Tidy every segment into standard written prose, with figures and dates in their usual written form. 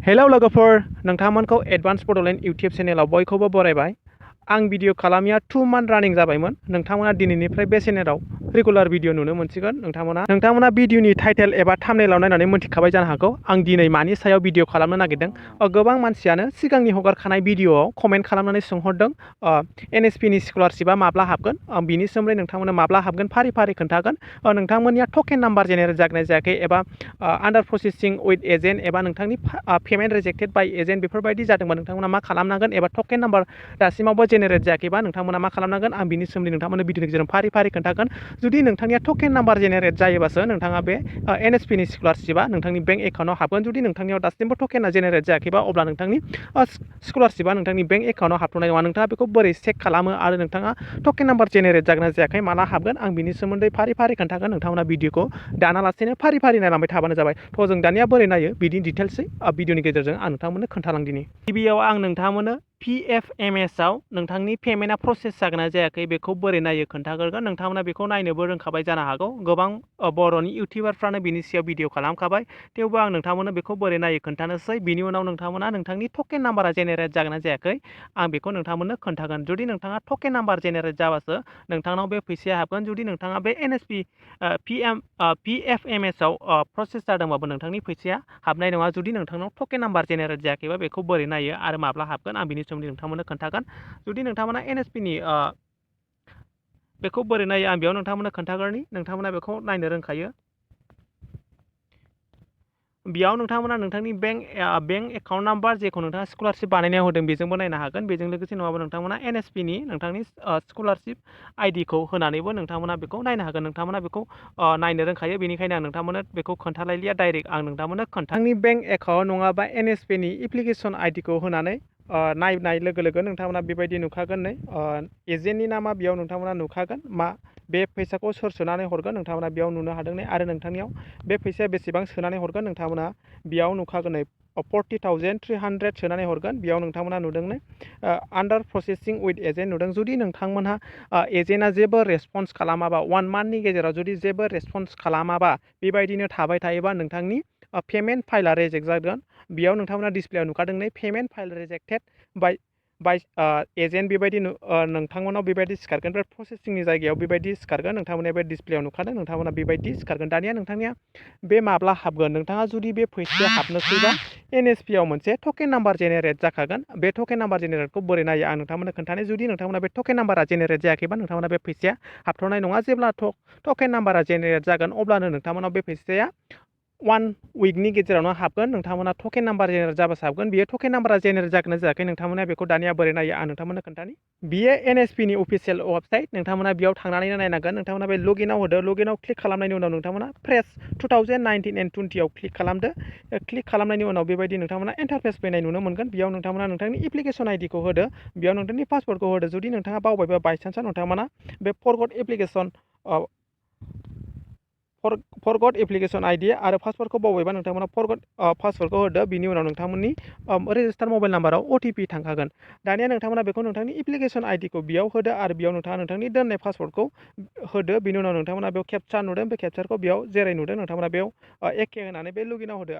Hello लोगोफोर, नोंथांमोनखौ advance Bodoland YouTube चेनेलाव बयखौबो बरायबाय। आं भिडिअ खालामिया 2 मान्थ रानिं जाबायमोन। नोंथांमोना दिनैनिफ्राय बे चेनेलाव रेगुलार भिडिअ नुनो मोनसिगोन। नोंथांमोना भिडिअनि टाइटेल एबा थाम्बनेइलाव नायनानै मोनथिखाबाय जानो हागौ आं दिनै मानि सायाव भिडिअ खालामनो नागिरदों। गोबां मानसियानो सिगांनि हगारखानाय भिडिअआव कमेन्ट खालामनानै सोंहरदों एनएसपिनि स्कलारशिपआ माब्ला हाबगोन, बिनि सोमोन्दै नोंथांमोना माब्ला हाबगोन फारि फारि खोन्थागोन। नोंथांमोननिया टकेन नाम्बार जेनेरेट जागोना जायाखै एबा आन्डार प्रसेसिं उइथ एजेन्ट एबा नोंथांनि पेमेन्ट रिजेक्टेड बाय एजेन्ट बेफोरबायदि जादोंबा नोंथांमोना मा खालामनांगोन एबा टकेन नाम्बार दासिमावबो जेनेरेट जायाखैबा नोंथांमोना मा खालामनांगोन आं बिनि सोमोन्दै नोंथांमोननो भिडिअनि गेजेरजों फारि फारि खोन्थागोन। जुदि नोंथांनिया टकेन नाम्बार जेनेरेट जायोबासो नोंथाङा बे एनएसपिनि स्कलारशिपआ नोंथांनि बेंक एकाउन्टआव हाबगोन। जुदि नोंथांनियाव दासिमबो टकेना जेनेरेट जायाखैबा अब्ला नोंथांनि स्कलारशिपआ नोंथांनि बेंक एकाउन्टआव हाबथ'नाय नङा। नोंथाङा बेखौ बोरै चेक खालामो आरो नोंथाङा टकेन नाम्बार जेनेरेट जागोन जायाखै माला हाबगोन आं बिनि सोमोन्दै फारि फारि खोन्थागोन। नोंथांमोना भिडिअखौ दानालासेनो फारि फारि नायलांबाय थाबानो जाबाय। थ' जों दानिया बोरै नायो बिनि डिटेल्सै भिडिअनि गेजेरजों आं नोंथांमोननो खोन्थालांदिनि। गिबियाव आं नोंथांमोननो PFMS आव नोंथांनि पेमेन्टआ प्रसेस जागोना जायाखै बेखौ बोरै नायो खोन्थाग्रोगोन। नोंथांमोना बेखौ नायनोबो रोंखाबाय जानो हागौ। गोबां बर'नि इउटिउबारफ्रानो बिनि सायाव भिडिअ खालामखाबाय। थेवबो आं नोंथांमोननो बेखौ बोरै नायो खोन्थानोसै। बिनि उनाव नोंथांमोना नोंथांनि टकेन नाम्बारा जेनेरेट जागोना जायाखै आं बेखौ नोंथांमोननो खोन्थागोन। जुदि नोंथाङा टकेन नाम्बार जेनेरेट जाबासो नोंथांनाव बे फैसाया हाबगोन। जुदि नोंथाङा बे NSP PFMS आव प्रसेस जादोंबाबो नोंथांनि फैसाया हाबनाय नङा। जुदि नोंथांनाव टकेन नाम्बार जेनेरेट जायाखैबा बेखौ बोरै नायो आरो माब्ला हाबगोन आं बिनि सोमोन्दै नोंथांमोननो खोन्थागोन। जुदि नोंथांमोना NSPनि बेखौ बोरै नायो आं बेयाव नोंथांमोननो खोन्थाग्रोनि। नोंथांमोना बेखौ नायनो रोंखायो। बेयाव नोंथांमोना नोंथांनि बेंक एकाउन्ट नाम्बार जेखौ नोंथाङा स्कलारशिप बानायनायाव होदों बेजोंबो नायनो हागोन। बेजों लोगोसे नङाबा नोंथांमोना NSPनि नोंथांनि स्कलारशिप आइडिखौ होनानैबो नोंथांमोना बेखौ नायनो हागोन। नोंथांमोना बेखौ नायनो रोंखायो बेनिखायनो आं नोंथांमोननो बेखौ खोन्थालायलिया डाइरेक्ट आं नोंथांमोननो नोंथांनि बेंक एकाउन्ट नङाबा NSPनि एप्लिकेसन आइडिखौ होनानै नायनाय लोगो लोगो नोंथांमोना बेबायदि नुखागोन। नै एजेन्टनि नामा बेयाव नोंथांमोना नुखागोन। मा बे फैसाखौ सोर सोनानै हरगोन नोंथांमोना बेयाव नुनो हादों। नै आरो नोंथांनियाव बे फैसाया बेसेबां सोनानै हरगोन नोंथांमोना बेयाव नुखागोन। नै 40,300 सोनानै हरगोन बेयाव नोंथांमोना नुदों। नै आन्डार प्रसेसिं उइथ एजेन्ट नुदों। जुदि नोंथांमोनहा एजेन्टआ जेबो रेसपन्स खालामाबा 1 मान्थनि गेजेराव जुदि जेबो रेसपन्स खालामाबा बेबायदिनो थाबाय थायोबा नोंथांनि पेमेन्ट फाइला रिजेक्ट जागोन। बेयाव नोंथांमोना डिसप्लेआव नुखादों। नै payment file rejected by agent बेबायदि नोंथांमोनाव बेबायदि सिखारगोन। ओमफ्राय प्रसेसिंनि जायगायाव बेबायदि सिखारगोन। नोंथांमोना बे डिसप्लेआव नुखादों। नोंथांमोना बेबायदि सिखारगोन। दानिया नोंथांनिया बे माब्ला हाबगोन नोंथाङा जुदि बे फैसाया हाबनोसैबा NSP आव मोनसे टकेन नाम्बार जेनेरेट जाखागोन। बे टकेन नाम्बार जेनेरेटखौ बोरै नायो आं नोंथांमोननो खोन्थानाय। जुदि नोंथांमोना बे टकेन नाम्बारा जेनेरेट जायाखैबा नोंथांमोना बे फैसाया हाबथ'नाय नङा। जेब्ला टकेन नाम्बारा जेनेरेट जागोन अब्लानो नोंथांमोनाव बे फैसाया 1 उइकनि गेजेरावनो हाबगोन। नोंथांमोना टकेन नाम्बार जेनेरेट जाबासो हाबगोन। बियो टकेन नाम्बारा जेनेरेट जागोन ना जायाखै नोंथांमोना बेखौ दानिया बोरै नायो आं नोंथांमोननो खोन्थानि। बियो NSPनि अफिसियेल वेबसाइट। नोंथांमोना बेयाव थांनानैनो नायनांगोन। नोंथांमोना बे लगिनआव होदो। लगिनआव क्लिक खालामनायनि उनाव नोंथांमोना फ्रेश 2019 and 20 आव क्लिक खालामदो। क्लिक खालामनायनि उनाव बेबायदि नोंथांमोना इन्टारफेस फैनाय नुनो मोनगोन। बेयाव नोंथांमोना नोंथांनि एप्लिकेसन आइडिखौ होदो। बेयाव नोंथांनि पासवर्डखौ होदो। जुदि नोंथाङा बावबायबा बायसान्सआव नोंथांमोना बे फरगट एप्लिकेसन आइडि आरो पासवर्डखौ बावबायबा नोंथांमोना फरगट पासवर्डखौ होदो। बिनि उनाव नोंथांमोननि रेजिस्टार मबाइल नाम्बाराव OTP थांखागोन। दानिया नोंथांमोना बेखौ नोंथांनि एप्लिकेसन आइडिखौ बेयाव होदो आरो बेयाव नोंथाङा नोंथांनि दोननाय पासवर्डखौ होदो। बिनि उनाव नोंथांमोना बेयाव केपचा नुदों। बे केपचारखौ बेयाव जेरै नुदों नोंथांमोना बेयाव एखे होनानै बे लगिनआव होदो।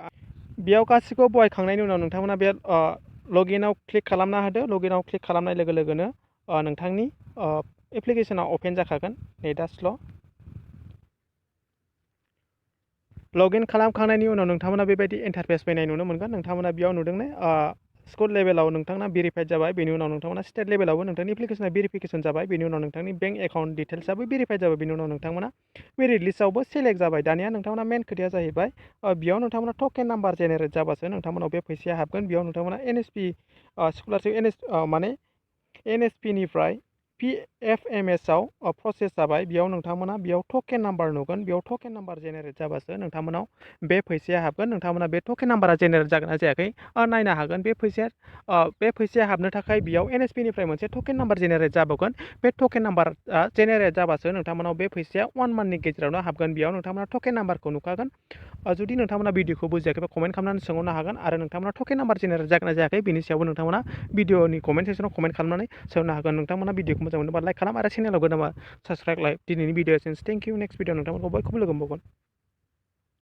बेयाव गासिखौबो बहायखांनायनि उनाव नोंथांमोना बे लगिनआव क्लिक खालामना होदो। लगिनआव क्लिक खालामनाय लोगो लोगोनो नोंथांनि एप्लिकेसना अपेन जाखागोन। नेटआ स्ल'। लगइन खालामखांनायनि उनाव नोंथांमोना बेबायदि इन्टारफेस फैनाय नुनो मोनगोन। नोंथांमोना बेयाव नुदों। स्कुल लेभेलाव नोंथांना भेरिफाइड जाबाय। बेनि उनाव नोंथांमोना स्टेट लेभेलावबो नोंथांनि एप्लिकेसना भेरिफिकेसन जाबाय। बेनि उनाव नोंथांनि बेंक एकाउन्ट डिटेल्सआबो भेरिफाइड जाबाय। बेनि उनाव नोंथांमोना मेरिट लिस्टआवबो सेलेक्ट जाबाय। दानिया नोंथांमोना मेन खोथाया जाहैबाय बेयाव नोंथांमोना टकेन नाम्बार जेनेरेट जाबासो नोंथांमोनाव बे फैसाया हाबगोन। बेयाव नोंथांमोना NSP स्कलारशिप NSPनिफ्राय PFMS आव प्रसेस जाबाय। बेयाव नोंथांमोना बेयाव टकेन नाम्बार नुगोन। बेयाव टकेन नाम्बार जेनेरेट जाबासो नोंथांमोनाव बे फैसाया हाबगोन। नोंथांमोना बे टकेन नाम्बारा जेनेरेट जागोन ना जायाखै नायनो हागोन। बे फैसाया हाबनो थाखाय बेयाव NSPनिफ्राय मोनसे टकेन नाम्बार जेनेरेट जाबावगोन। बे टकेन नाम्बारा जेनेरेट जाबासो नोंथांमोनाव बे फैसाया 1 मान्थनि गेजेरावनो हाबगोन। बेयाव नोंथांमोना टकेन नाम्बारखौ नुखागोन। जुदि नोंथांमोना भिडिअखौ बुजियाखैबा कमेन्ट खालामनानै सोंहरनो हागोन आरो नोंथांमोना टकेन नाम्बार जेनेरेट जागोन ना जायाखै बिनि सायावबो नोंथांमोना भिडिअनि कमेन्ट सेक्सनाव कमेन्ट खालामनानै सोंनो हागोन। नोंथांमोना भिडिअखौ मोजां मोनोबा लाइक खालाम आरो चेनेलाव गोदानबा साबस्क्राइब लाइक। दिनैनि भिडिअ एसेनोसै। Thank you. नेक्स्ट भिडिअ नोंथांमोनखौ बयखौबो लोगो मोनबावगोन।